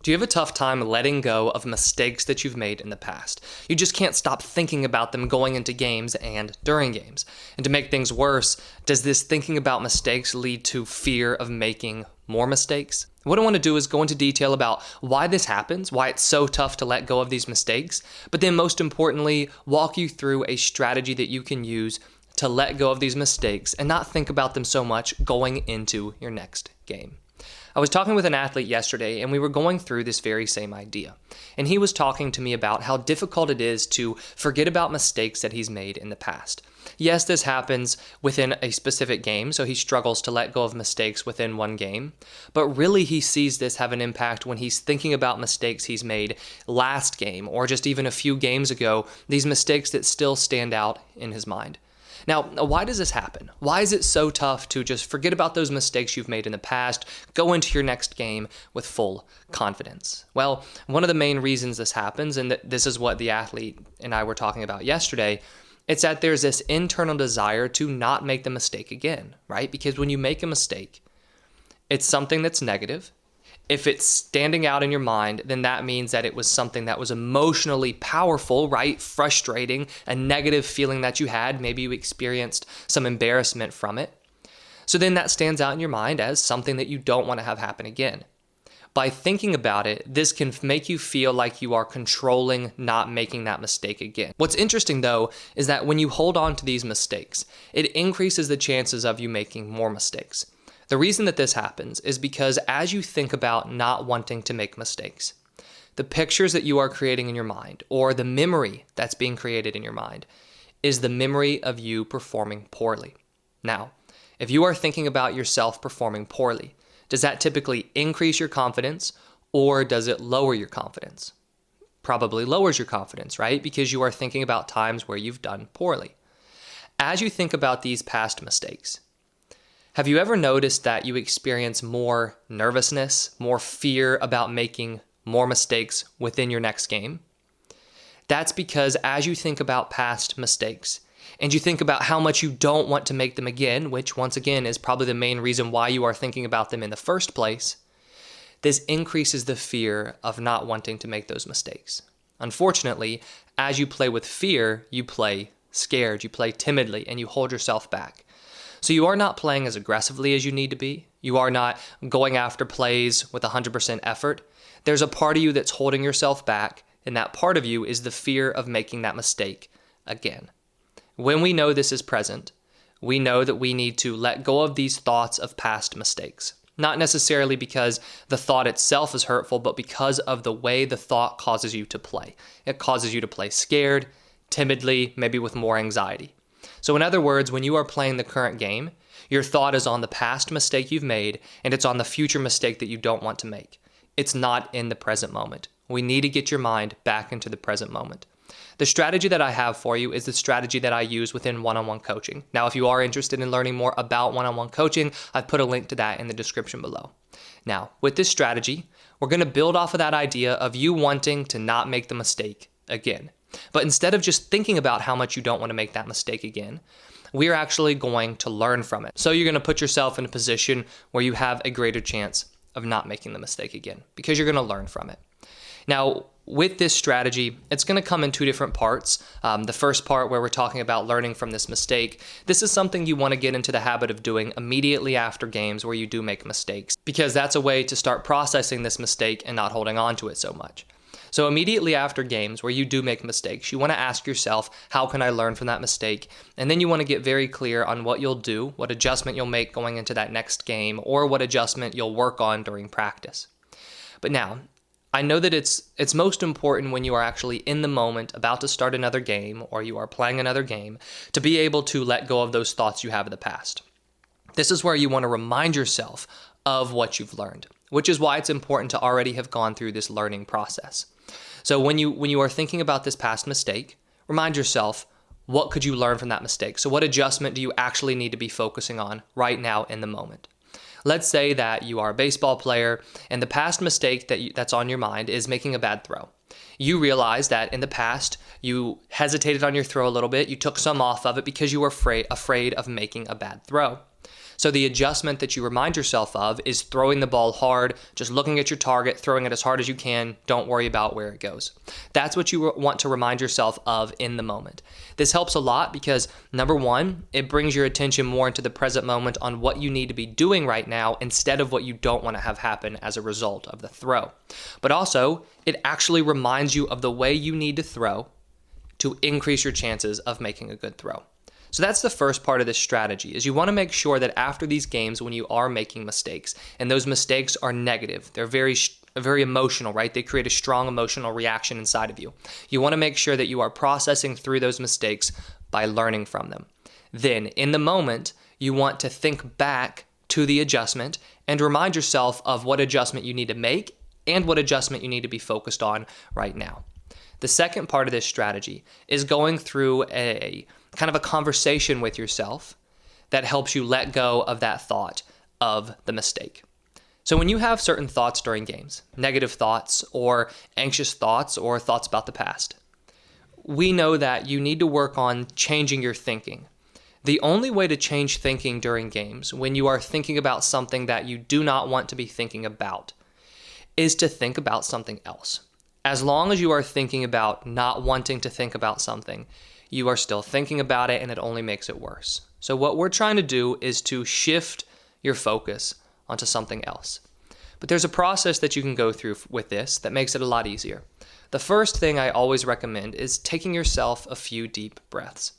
Do you have a tough time letting go of mistakes that you've made in the past? You just can't stop thinking about them going into games and during games. And to make things worse, does this thinking about mistakes lead to fear of making more mistakes? What I want to do is go into detail about why this happens, why it's so tough to let go of these mistakes, but then most importantly, walk you through a strategy that you can use to let go of these mistakes and not think about them so much going into your next game. I was talking with an athlete yesterday and we were going through this very same idea. And he was talking to me about how difficult it is to forget about mistakes that he's made in the past. Yes, this happens within a specific game, so he struggles to let go of mistakes within one game. But really he sees this have an impact when he's thinking about mistakes he's made last game or just even a few games ago, these mistakes that still stand out in his mind. Now, why does this happen? Why is it so tough to just forget about those mistakes you've made in the past, go into your next game with full confidence? Well, one of the main reasons this happens, and this is what the athlete and I were talking about yesterday, it's that there's this internal desire to not make the mistake again, right? Because when you make a mistake, it's something that's negative. If it's standing out in your mind, then that means that it was something that was emotionally powerful, right? Frustrating, a negative feeling that you had. Maybe you experienced some embarrassment from it. So then that stands out in your mind as something that you don't want to have happen again. By thinking about it, this can make you feel like you are controlling not making that mistake again. What's interesting though is that when you hold on to these mistakes, it increases the chances of you making more mistakes. The reason that this happens is because as you think about not wanting to make mistakes, the pictures that you are creating in your mind or the memory that's being created in your mind is the memory of you performing poorly. Now, if you are thinking about yourself performing poorly, does that typically increase your confidence or does it lower your confidence? Probably lowers your confidence, right? Because you are thinking about times where you've done poorly. As you think about these past mistakes, have you ever noticed that you experience more nervousness, more fear about making more mistakes within your next game? That's because as you think about past mistakes and you think about how much you don't want to make them again, which once again is probably the main reason why you are thinking about them in the first place, this increases the fear of not wanting to make those mistakes. Unfortunately, as you play with fear, you play scared, you play timidly, and you hold yourself back. So you are not playing as aggressively as you need to be. You are not going after plays with 100% effort. There's a part of you that's holding yourself back, and that part of you is the fear of making that mistake again. When we know this is present, we know that we need to let go of these thoughts of past mistakes. Not necessarily because the thought itself is hurtful, but because of the way the thought causes you to play. It causes you to play scared, timidly, maybe with more anxiety. So in other words, when you are playing the current game, your thought is on the past mistake you've made, and it's on the future mistake that you don't want to make. It's not in the present moment. We need to get your mind back into the present moment. The strategy that I have for you is the strategy that I use within one-on-one coaching. Now, if you are interested in learning more about one-on-one coaching, I've put a link to that in the description below. Now, with this strategy, we're going to build off of that idea of you wanting to not make the mistake again. But instead of just thinking about how much you don't want to make that mistake again, we are actually going to learn from it. So you're going to put yourself in a position where you have a greater chance of not making the mistake again because you're going to learn from it. Now, with this strategy, it's going to come in two different parts. The first part where we're talking about learning from this mistake, this is something you want to get into the habit of doing immediately after games where you do make mistakes, because that's a way to start processing this mistake and not holding on to it so much. So immediately after games where you do make mistakes, you want to ask yourself, how can I learn from that mistake? And then you want to get very clear on what you'll do, what adjustment you'll make going into that next game, or what adjustment you'll work on during practice. But now, I know that it's most important when you are actually in the moment, about to start another game, or you are playing another game, to be able to let go of those thoughts you have in the past. This is where you want to remind yourself of what you've learned, which is why it's important to already have gone through this learning process. So when you are thinking about this past mistake, remind yourself, what could you learn from that mistake? So what adjustment do you actually need to be focusing on right now in the moment? Let's say that you are a baseball player and the past mistake that's on your mind is making a bad throw. You realize that in the past, you hesitated on your throw a little bit, you took some off of it because you were afraid of making a bad throw. So the adjustment that you remind yourself of is throwing the ball hard, just looking at your target, throwing it as hard as you can. Don't worry about where it goes. That's what you want to remind yourself of in the moment. This helps a lot because, number one, it brings your attention more into the present moment on what you need to be doing right now instead of what you don't want to have happen as a result of the throw. But also, it actually reminds you of the way you need to throw to increase your chances of making a good throw. So that's the first part of this strategy, is you want to make sure that after these games when you are making mistakes, and those mistakes are negative, they're very emotional, right? They create a strong emotional reaction inside of you. You want to make sure that you are processing through those mistakes by learning from them. Then, in the moment, you want to think back to the adjustment and remind yourself of what adjustment you need to make and what adjustment you need to be focused on right now. The second part of this strategy is going through a kind of a conversation with yourself that helps you let go of that thought of the mistake. So when you have certain thoughts during games, negative thoughts or anxious thoughts or thoughts about the past, we know that you need to work on changing your thinking. The only way to change thinking during games when you are thinking about something that you do not want to be thinking about is to think about something else. As long as you are thinking about not wanting to think about something, you are still thinking about it and it only makes it worse. So what we're trying to do is to shift your focus onto something else. But there's a process that you can go through with this that makes it a lot easier. The first thing I always recommend is taking yourself a few deep breaths.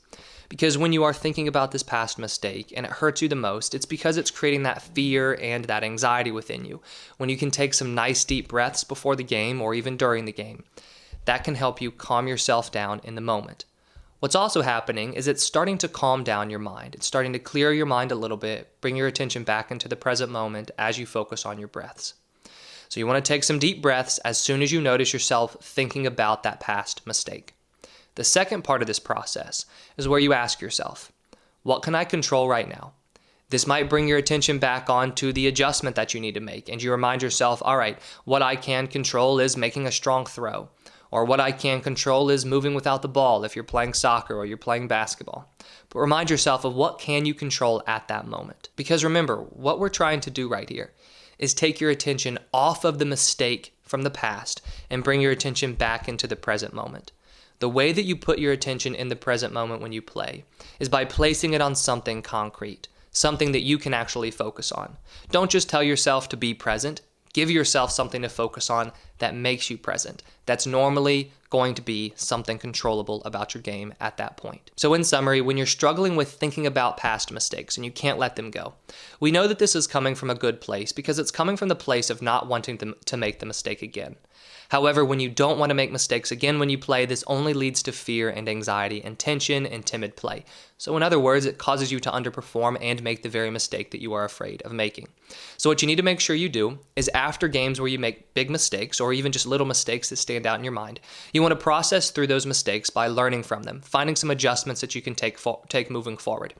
Because when you are thinking about this past mistake and it hurts you the most, it's because it's creating that fear and that anxiety within you. When you can take some nice deep breaths before the game or even during the game, that can help you calm yourself down in the moment. What's also happening is it's starting to calm down your mind. It's starting to clear your mind a little bit, bring your attention back into the present moment as you focus on your breaths. So you want to take some deep breaths as soon as you notice yourself thinking about that past mistake. The second part of this process is where you ask yourself, what can I control right now? This might bring your attention back onto the adjustment that you need to make, and you remind yourself, all right, what I can control is making a strong throw. Or what I can control is moving without the ball if you're playing soccer or you're playing basketball. But remind yourself of what can you control at that moment. Because remember, what we're trying to do right here is take your attention off of the mistake from the past and bring your attention back into the present moment. The way that you put your attention in the present moment when you play is by placing it on something concrete, something that you can actually focus on. Don't just tell yourself to be present. Give yourself something to focus on that makes you present. That's normally going to be something controllable about your game at that point. So in summary, when you're struggling with thinking about past mistakes and you can't let them go, we know that this is coming from a good place because it's coming from the place of not wanting to make the mistake again. However, when you don't want to make mistakes again when you play, this only leads to fear and anxiety and tension and timid play. So in other words, it causes you to underperform and make the very mistake that you are afraid of making. So what you need to make sure you do is after games where you make big mistakes or even just little mistakes that stand out in your mind, you want to process through those mistakes by learning from them, finding some adjustments that you can take moving forward.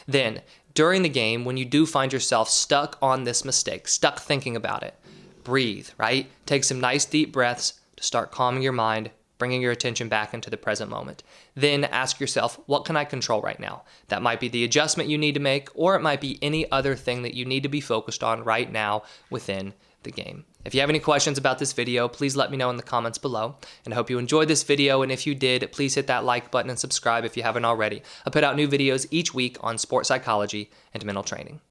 Then, during the game, when you do find yourself stuck on this mistake, stuck thinking about it, breathe, right? Take some nice deep breaths to start calming your mind, bringing your attention back into the present moment. Then ask yourself, what can I control right now? That might be the adjustment you need to make, or it might be any other thing that you need to be focused on right now within the game. If you have any questions about this video, please let me know in the comments below. And I hope you enjoyed this video, and if you did, please hit that like button and subscribe if you haven't already. I put out new videos each week on sports psychology and mental training.